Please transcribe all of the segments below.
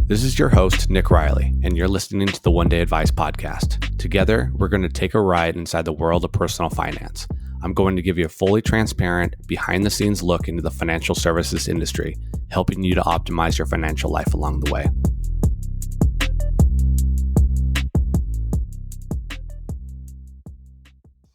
This is your host, Nick Riley, and you're listening to the One Day Advice podcast. Together, we're going to take a ride inside the world of personal finance. I'm going to give you a fully transparent, behind-the-scenes look into the financial services industry, helping you to optimize your financial life along the way.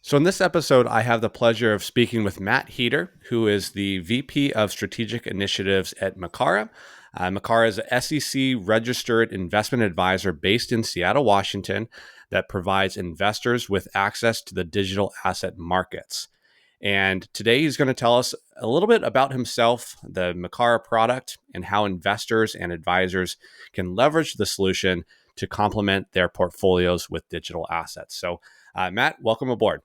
So in this episode, I have the pleasure of speaking with Matt Heater, who is the VP of Strategic Initiatives at Makara. Makara is a SEC-registered investment advisor based in Seattle, Washington, that provides investors with access to the digital asset markets. And today he's going to tell us a little bit about himself, the Makara product, and how investors and advisors can leverage the solution to complement their portfolios with digital assets. So, Matt, welcome aboard.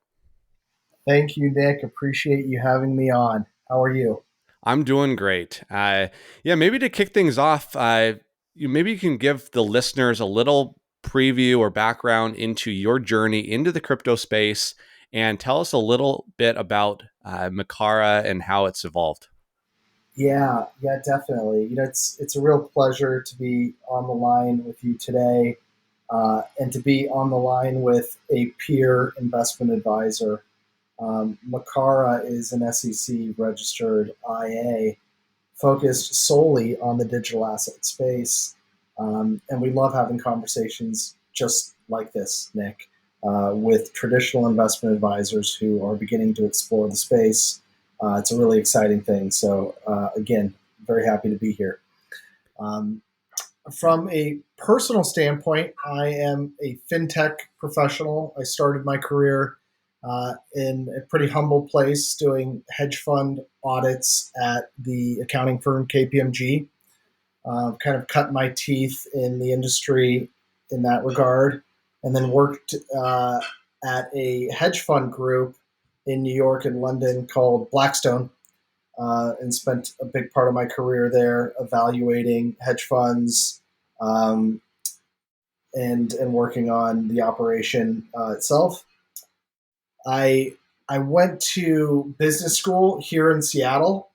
Thank you, Nick. Appreciate you having me on. How are you? I'm doing great. Maybe to kick things off, maybe you can give the listeners a little preview or background into your journey into the crypto space and tell us a little bit about Makara and how it's evolved. Yeah, definitely. It's a real pleasure to be on the line with you today, and to be on the line with a peer investment advisor. Makara is an SEC-registered IA focused solely on the digital asset space, and we love having conversations just like this, Nick, with traditional investment advisors who are beginning to explore the space. It's a really exciting thing. So again, very happy to be here. From a personal standpoint, I am a fintech professional. I started my career in a pretty humble place doing hedge fund audits at the accounting firm KPMG. Kind of cut my teeth in the industry in that regard, and then worked at a hedge fund group in New York and London called Blackstone, and spent a big part of my career there evaluating hedge funds, and working on the operation itself. I went to business school here in Seattle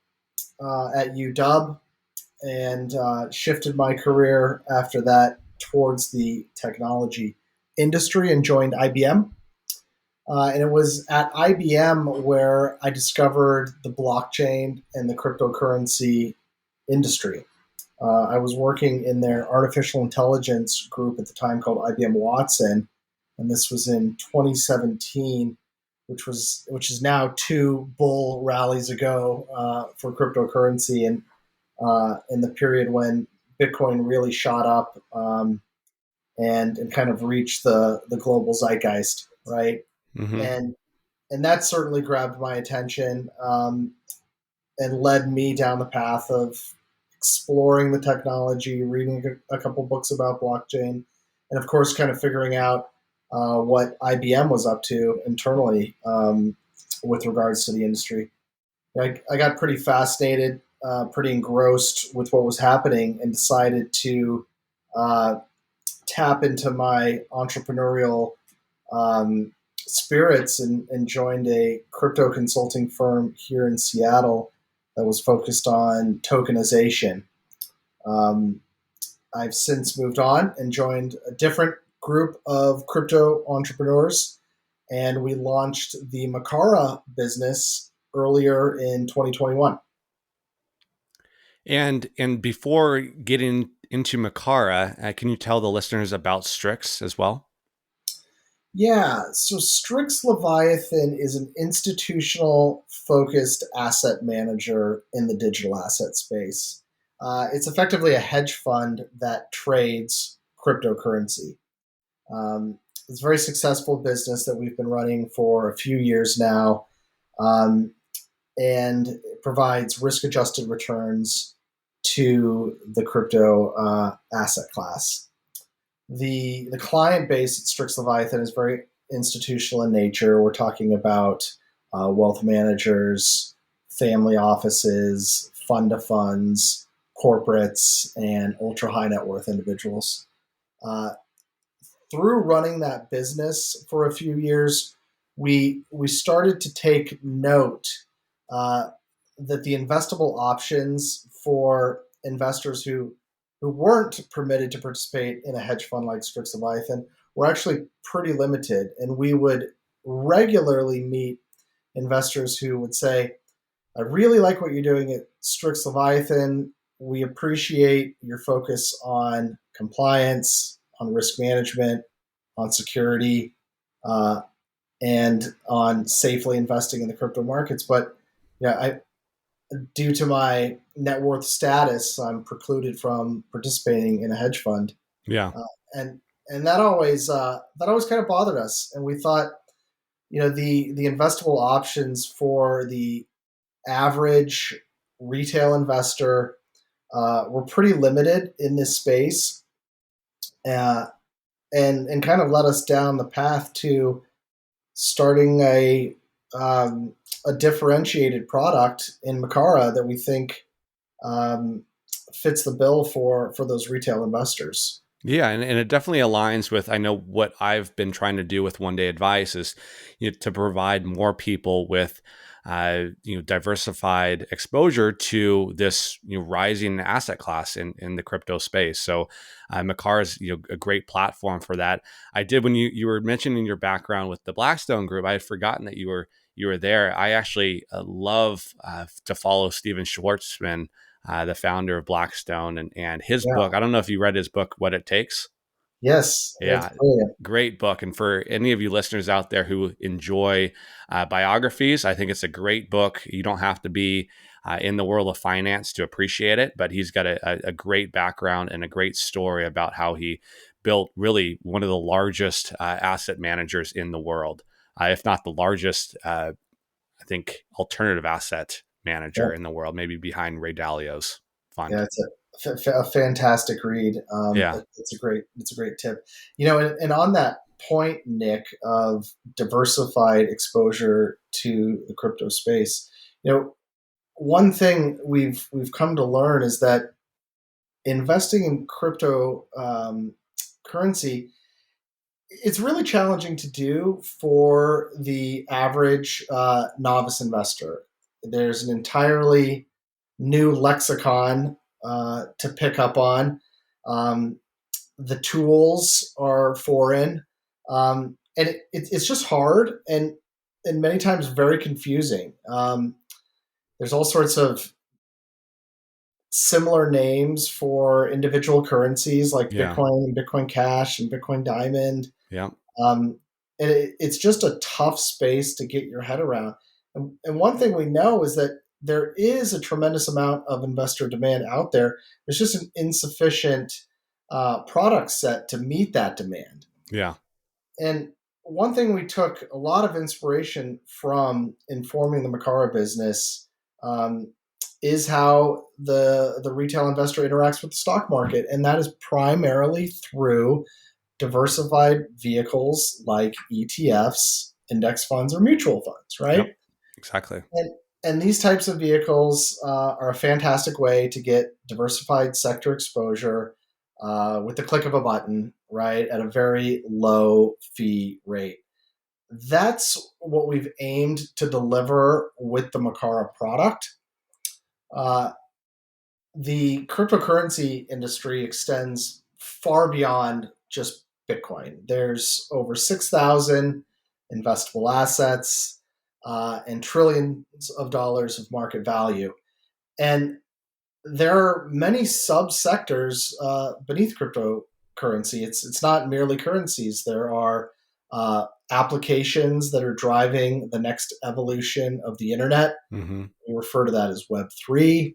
at UW, and shifted my career after that towards the technology industry and joined IBM. And it was at IBM where I discovered the blockchain and the cryptocurrency industry. I was working in their artificial intelligence group at the time called IBM Watson, and this was in 2017, which is now two bull rallies ago for cryptocurrency, and in the period when Bitcoin really shot up, and kind of reached the global zeitgeist, right? Mm-hmm. And that certainly grabbed my attention, and led me down the path of exploring the technology, reading a couple books about blockchain, and of course, kind of figuring out what IBM was up to internally with regards to the industry. I got pretty fascinated, pretty engrossed with what was happening, and decided to tap into my entrepreneurial spirits, and joined a crypto consulting firm here in Seattle that was focused on tokenization. I've since moved on and joined a different group of crypto entrepreneurs, and we launched the Makara business earlier in 2021. And before getting into Makara, can you tell the listeners about Strix as well? Yeah, so Strix Leviathan is an institutional-focused asset manager in the digital asset space. It's effectively a hedge fund that trades cryptocurrency. It's a very successful business that we've been running for a few years now, and it provides risk-adjusted returns to the crypto asset class. The client base at Strix Leviathan is very institutional in nature. We're talking about wealth managers, family offices, fund of funds, corporates, and ultra high net worth individuals. Through running that business for a few years, we started to take note that the investable options for investors who who weren't permitted to participate in a hedge fund like Strix Leviathan were actually pretty limited. And we would regularly meet investors who would say, I really like what you're doing at Strix Leviathan. We appreciate your focus on compliance, on risk management, on security, uh, and on safely investing in the crypto markets. But yeah, due to my net worth status, I'm precluded from participating in a hedge fund, Yeah. uh, and and that always kind of bothered us. And we thought, the investable options for the average retail investor were pretty limited in this space, uh, and kind of led us down the path to starting um, a differentiated product in Makara that we think um, fits the bill for those retail investors. Yeah, and it definitely aligns with I know what I've been trying to do with One Day Advice is to provide more people with diversified exposure to this rising asset class in the crypto space. So Makar is a great platform for that. I did when you were mentioning your background with the Blackstone Group. I had forgotten that you were there. I actually love to follow Steven Schwartzman, the founder of Blackstone, and his Yeah. book. I don't know if you read his book, What It Takes. Yes, it's Yeah, brilliant. great book. And for any of you listeners out there who enjoy biographies, I think it's a great book. You don't have to be in the world of finance to appreciate it, but he's got a great background and a great story about how he built really one of the largest asset managers in the world, if not the largest, I think, alternative asset Yeah, manager in the world, maybe behind Ray Dalio's yeah, fund. it's a fantastic read. Yeah. It's a great tip. And on that point, Nick, of diversified exposure to the crypto space, one thing we've come to learn is that investing in crypto currency, it's really challenging to do for the average novice investor. There's an entirely new lexicon to pick up on. Um, the tools are foreign, and it's just hard and many times very confusing. There's all sorts of similar names for individual currencies like Yeah. Bitcoin and Bitcoin Cash and Bitcoin Diamond. Yeah. Um, and it's just a tough space to get your head around. And one thing we know is that there is a tremendous amount of investor demand out there. There's just an insufficient product set to meet that demand. Yeah. And one thing we took a lot of inspiration from informing the Makara business is how the retail investor interacts with the stock market, and that is primarily through diversified vehicles like ETFs, index funds, or mutual funds, right? Yep. Exactly. And these types of vehicles are a fantastic way to get diversified sector exposure with the click of a button, right, at a very low fee rate. That's what we've aimed to deliver with the Makara product. Uh, the cryptocurrency industry extends far beyond just Bitcoin. There's over 6,000 investable assets and trillions of dollars of market value. And there are many subsectors beneath cryptocurrency. It's not merely currencies. There are applications that are driving the next evolution of the internet. Hmm. We refer to that as Web3.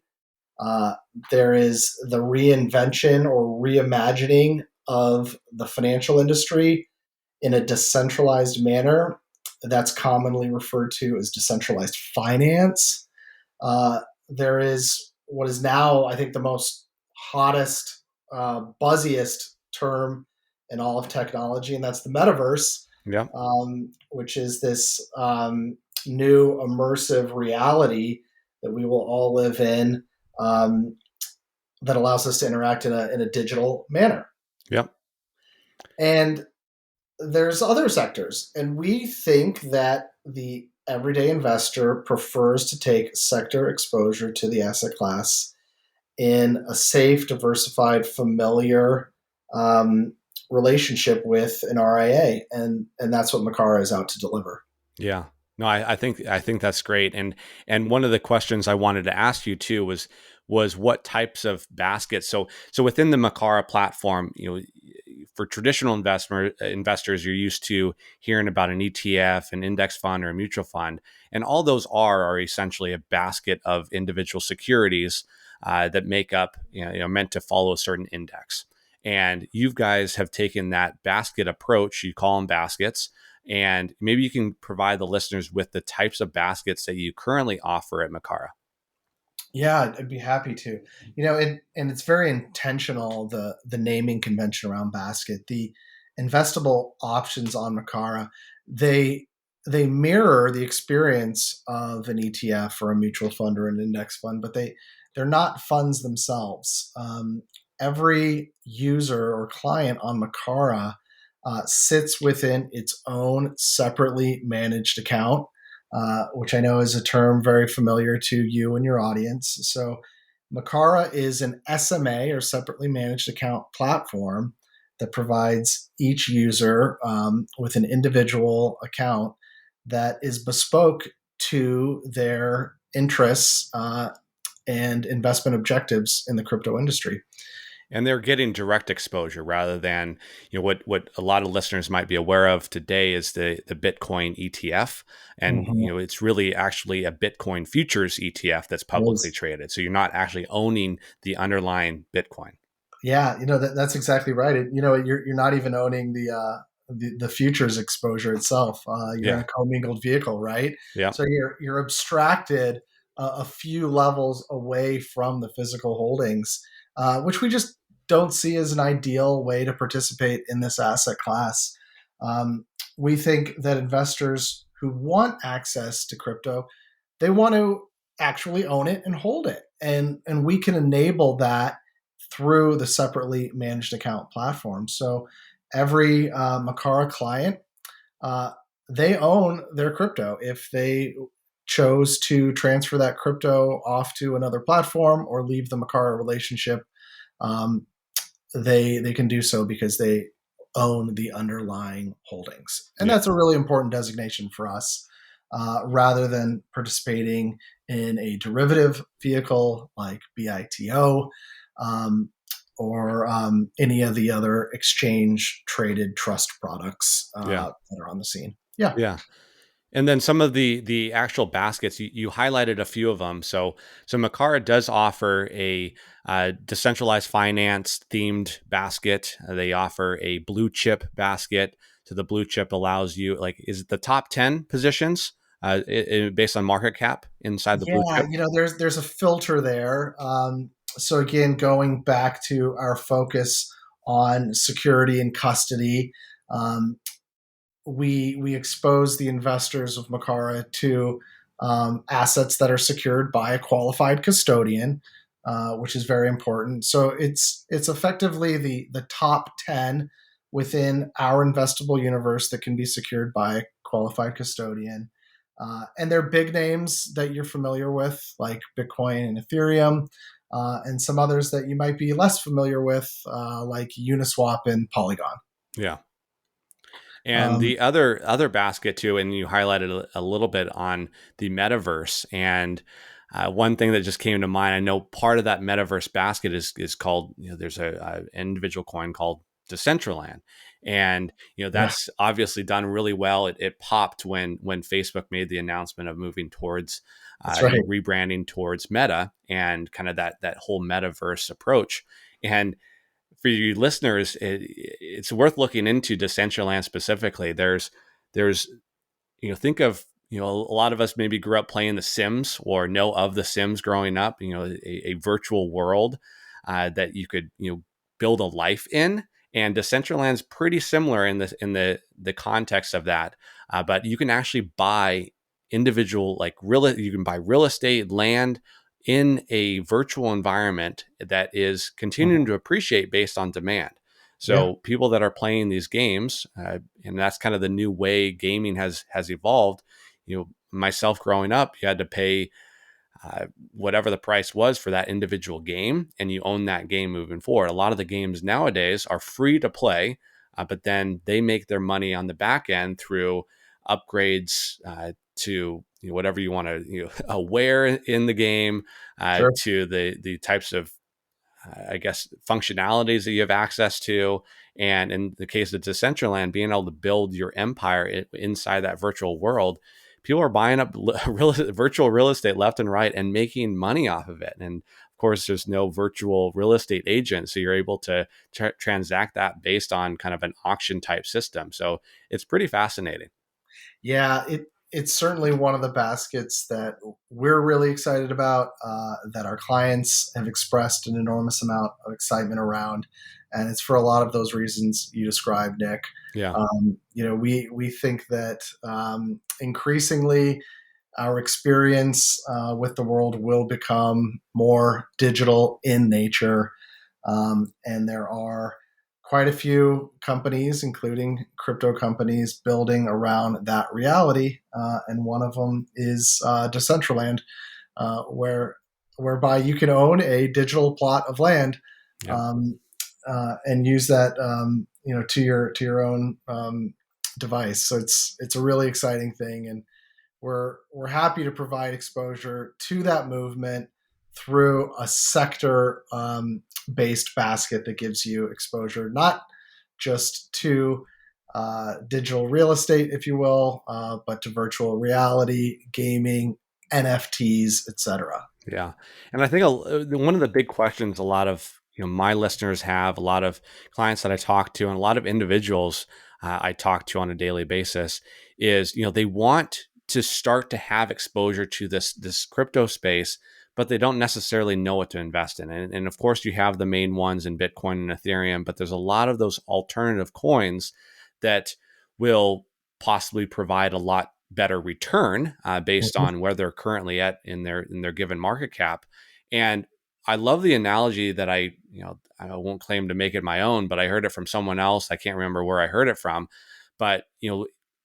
Uh, there is the reinvention or reimagining of the financial industry in a decentralized manner. That's commonly referred to as decentralized finance. There is what is now, I think, the most hottest, buzziest term in all of technology, and that's the metaverse, Yeah. which is this new immersive reality that we will all live in, um, that allows us to interact in a digital manner. Yep. And there's other sectors, and we think that the everyday investor prefers to take sector exposure to the asset class in a safe, diversified, familiar um, relationship with an RIA, and that's what Makara is out to deliver. Yeah. No, I think that's great. And one of the questions I wanted to ask you too was what types of baskets. So within the Makara platform, for traditional investors, you're used to hearing about an ETF, an index fund, or a mutual fund, and all those are essentially a basket of individual securities that make up, meant to follow a certain index. And you guys have taken that basket approach. You call them baskets, and maybe you can provide the listeners with the types of baskets that you currently offer at Makara. Yeah, I'd be happy to. And it's very intentional, the naming convention around basket. The investable options on Makara, they they mirror the experience of an ETF or a mutual fund or an index fund, but they're not funds themselves. Every user or client on Makara sits within its own separately managed account, which I know is a term very familiar to you and your audience. So, Makara is an SMA, or separately managed account platform, that provides each user with an individual account that is bespoke to their interests and investment objectives in the crypto industry. And they're getting direct exposure rather than, what a lot of listeners might be aware of today is the Bitcoin ETF. And, Mhm. it's really actually a Bitcoin futures ETF that's It publicly is. traded. So you're not actually owning the underlying Bitcoin. Yeah, that's exactly right. You're not even owning the futures exposure itself. You're in Yeah. a commingled vehicle, right? Yeah. So you're abstracted a few levels away from the physical holdings, which we just don't see as an ideal way to participate in this asset class. Um, we think that investors who want access to crypto, they want to actually own it and hold it, and we can enable that through the separately managed account platform. So every Makara client, uh, they own their crypto. If they chose to transfer that crypto off to another platform or leave the Makara relationship, um, they can do so because they own the underlying holdings, and Yeah. that's a really important designation for us. Rather than participating in a derivative vehicle like BITO, um, or any of the other exchange traded trust products Yeah. that are on the scene. Yeah. Yeah. And then some of the actual baskets, you highlighted a few of them. So Makara does offer a decentralized finance themed basket. They offer a blue chip basket. So the blue chip allows you, like, is it the top 10 positions based on market cap inside the blue Yeah, chip? there's a filter there. So again, going back to our focus on security and custody, um, we expose the investors of Makara to assets that are secured by a qualified custodian, which is very important. So it's effectively the top 10 within our investable universe that can be secured by a qualified custodian. And they're big names that you're familiar with, like Bitcoin and Ethereum, and some others that you might be less familiar with, like Uniswap and Polygon. Yeah. And Um, the other basket too, and you highlighted a little bit on the metaverse. And one thing that just came to mind, I know part of that metaverse basket is called, there's a individual coin called Decentraland, and yeah, that's obviously done really well. It popped when Facebook made the announcement of moving towards, that's right. rebranding towards Meta and kind of that whole metaverse approach. And for you listeners, it's worth looking into Decentraland specifically. There's think of, a lot of us maybe grew up playing The Sims or know of The Sims growing up. A virtual world that you could build a life in. And Decentraland's pretty similar in the context of that, but you can actually buy individual, like, you can buy real estate, land in a virtual environment that is continuing Mhm. to appreciate based on demand. Yeah. So people that are playing these games, and that's kind of the new way gaming has evolved. Myself growing up, you had to pay whatever the price was for that individual game, and you own that game moving forward. A lot of the games nowadays are free to play, but then they make their money on the back end through upgrades to whatever you want to wear in the game, Sure. to the types of I guess functionalities that you have access to. And in the case of Decentraland, being able to build your empire inside that virtual world, people are buying up virtual real estate left and right and making money off of it. And of course, there's no virtual real estate agent, so you're able to transact that based on kind of an auction type system. So it's pretty fascinating. Yeah, it's certainly one of the baskets that we're really excited about, that our clients have expressed an enormous amount of excitement around, and it's for a lot of those reasons you described, Nick. Yeah. We think that increasingly our experience with the world will become more digital in nature, and there are quite a few companies, including crypto companies, building around that reality. And one of them is Decentraland, whereby you can own a digital plot of land, Yeah. um, and use that to your own device. So it's a really exciting thing, and we're happy to provide exposure to that movement through a sector based basket that gives you exposure not just to digital real estate, if you will, but to virtual reality, gaming, NFTs, etc. Yeah. And I think one of the big questions a lot of my listeners have, a lot of clients that I talk to, and a lot of individuals I talk to on a daily basis is, they want to start to have exposure to this crypto space, but they don't necessarily know what to invest in. And of course, you have the main ones in Bitcoin and Ethereum, but there's a lot of those alternative coins that will possibly provide a lot better return based Mhm. on where they're currently at in their given market cap. And I love the analogy that I won't claim to make it my own, but I heard it from someone else. I can't remember where I heard it from, but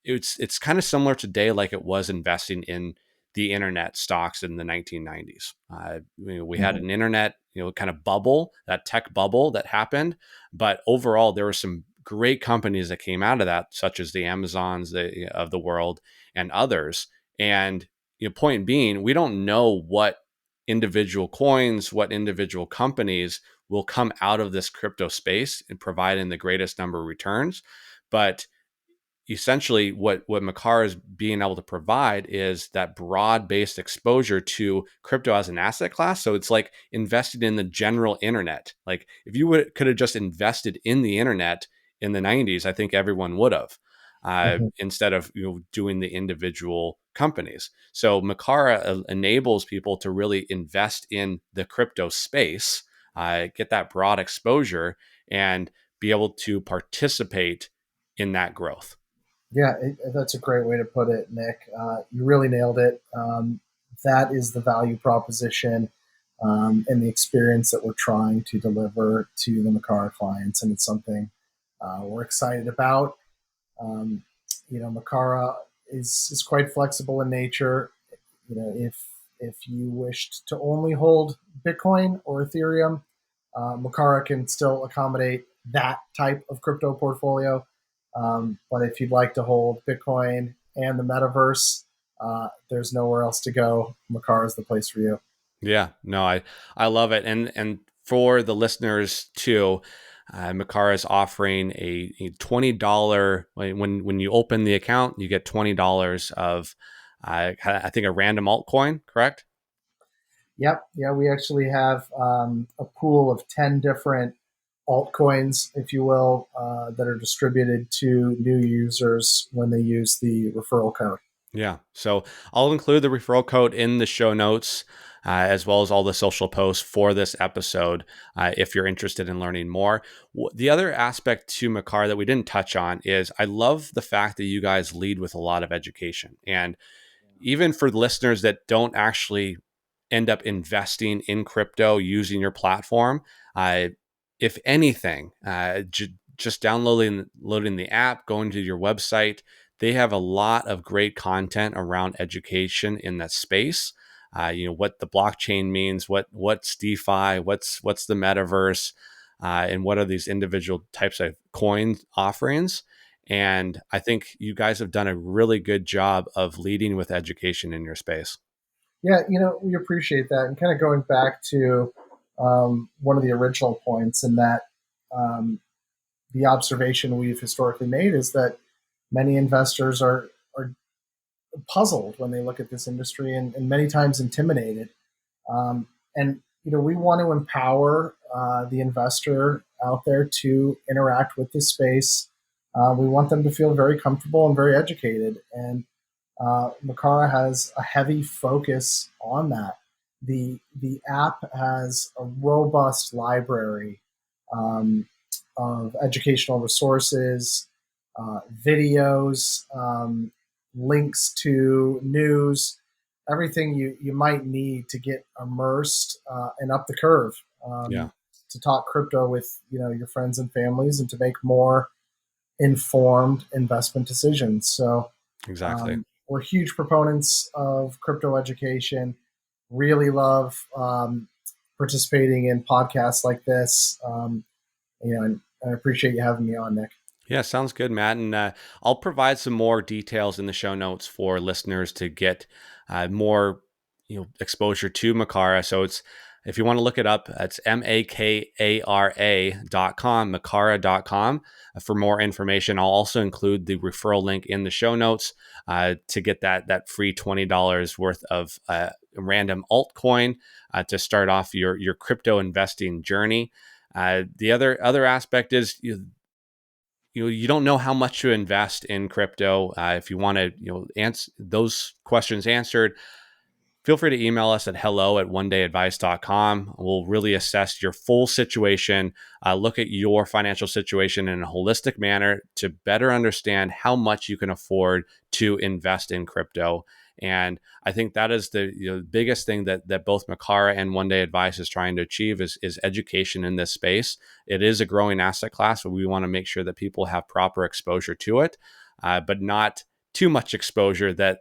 it's kind of similar today, like it was investing in the internet stocks in the 1990s. We had Mhm. an internet, kind of bubble, that tech bubble that happened, but overall there were some great companies that came out of that, such as the Amazons of the world and others. And point being, we don't know what individual coins, what individual companies will come out of this crypto space and providing the greatest number of returns. But essentially what Makara is being able to provide is that broad-based exposure to crypto as an asset class. So it's like invested in the general internet. Like if you could have just invested in the internet in the 90s, I think everyone would have, Mhm. instead of doing the individual companies. So Makara enables people to really invest in the crypto space, get that broad exposure, and be able to participate in that growth. Yeah, that's a great way to put it, Nick. You really nailed it. That is the value proposition and the experience that we're trying to deliver to the Makara clients, and it's something we're excited about. Um, Makara is quite flexible in nature. If you wished to only hold Bitcoin or Ethereum, Makara can still accommodate that type of crypto portfolio. But if you'd like to hold Bitcoin and the Metaverse, there's nowhere else to go. Makara is the place for you. Yeah, no, I love it, and for the listeners too, Makara is offering a $20 when you open the account, you get $20 of I think a random altcoin, correct? Yep. Yeah, we actually have a pool of 10 different altcoins, if you will, that are distributed to new users when they use the referral code. Yeah. So I'll include the referral code in the show notes, as well as all the social posts for this episode, if you're interested in learning more. The other aspect to Makar that we didn't touch on is I love the fact that you guys lead with a lot of education. And even for listeners that don't actually end up investing in crypto using your platform, uh, if anything, just downloading loading the app, going to your website, they have a lot of great content around education in that space. what the blockchain means, what's DeFi, what's the metaverse, and what are these individual types of coin offerings. And I think you guys have done a really good job of leading with education in your space. Yeah, we appreciate that. And kind of going back to one of the original points, and that um, the observation we've historically made is that many investors are puzzled when they look at this industry, and many times intimidated. And we want to empower the investor out there to interact with this space. We want them to feel very comfortable and very educated. And Makara has a heavy focus on that. The app has a robust library um, of educational resources, videos, links to news, everything you might need to get immersed and up the curve, Yeah, to talk crypto with your friends and families, and to make more informed investment decisions. So exactly. we're huge proponents of crypto education. Really love participating in podcasts like this. And I appreciate you having me on, Nick. Yeah, sounds good, Matt. And I'll provide some more details in the show notes for listeners to get more, exposure to Makara. So it's, if you want to look it up, it's makara.com, makara.com for more information. I'll also include the referral link in the show notes to get that free $20 worth of random altcoin to start off your crypto investing journey. The other aspect is you don't know how much to invest in crypto. If you want to answer those questions answered, feel free to email us at hello@onedayadvice.com. We'll really assess your full situation, look at your financial situation in a holistic manner to better understand how much you can afford to invest in crypto. And I think that is the biggest thing that both Makara and One Day Advice is trying to achieve is education in this space. It is a growing asset class, but we want to make sure that people have proper exposure to it, but not too much exposure that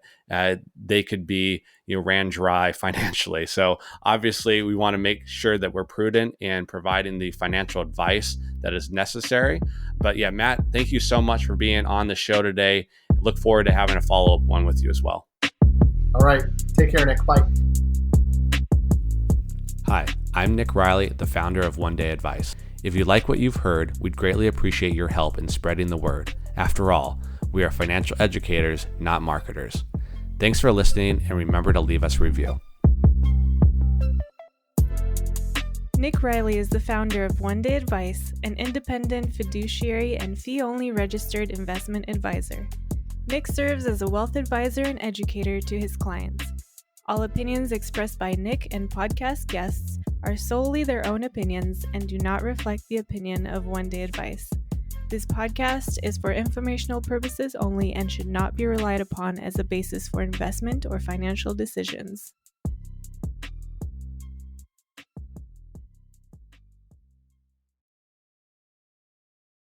they could be ran dry financially. So obviously we want to make sure that we're prudent in providing the financial advice that is necessary. But yeah, Matt, thank you so much for being on the show today. Look forward to having a follow-up one with you as well. All right. Take care, Nick. Bye. Hi, I'm Nick Riley, the founder of One Day Advice. If you like what you've heard, we'd greatly appreciate your help in spreading the word. After all, we are financial educators, not marketers. Thanks for listening, and remember to leave us a review. Nick Riley is the founder of One Day Advice, an independent fiduciary and fee-only registered investment advisor. Nick serves as a wealth advisor and educator to his clients. All opinions expressed by Nick and podcast guests are solely their own opinions and do not reflect the opinion of One Day Advice. This podcast is for informational purposes only and should not be relied upon as a basis for investment or financial decisions.